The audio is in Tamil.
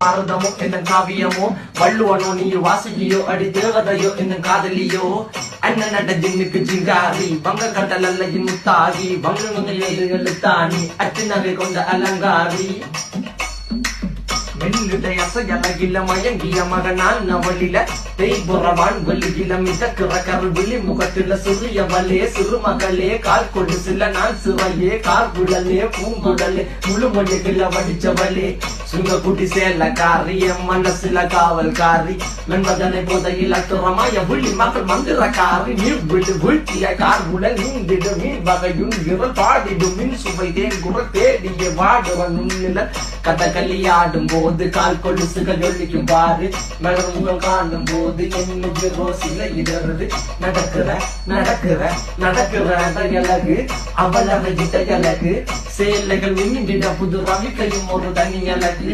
பாரதமோ என்ன காவியமோ வள்ளுவனோ நீ வாசுகியோ அடி தேவதையோ என்ன காதலியோ அண்ணன் நட ஜின்னுக்கு ஜிங்காரி வங்க கடல் அல்லையின் முத்தாகி வங்க தானி அச்சு நகை கொண்ட அலங்காரி மெல்லுடைய அசையலகில மயங்கிய மகனான் நவளில தேய்புறவான் வெளியில மிதக்கிற கருவிழி முகத்தில சிறியவளே சிறுமகளே கால் கொண்டு சில நாள் சிறையே கார்குழலே பூங்குடலே முழுமொழிகள வடிச்சவளே சுங்க குட்டி சேலக்காரி என் மனசுல காவல்காரி மென்பதனை போதையில் அத்துறமாய விழி மக்கள் மந்திரக்காரி நீ விழு வீழ்த்திய கார்குழல் நீந்திடு மீன் வகையும் விரல் பாடிடும் மின் சுவை தேன் குரல் தேடிய வாடுவன் உன்னில கதகளியாடும் போது கால் கொலுசுகள் ஒழிக்கும் பாரு மலர் முகம் காணும் போது என்னுடைய ரோசில இடறது நடக்கிற அழகு அவள் அழகிட்ட அழகு சேலைகள் மின்னிட புது ரவிக்கையும் ஒரு தனி அழகு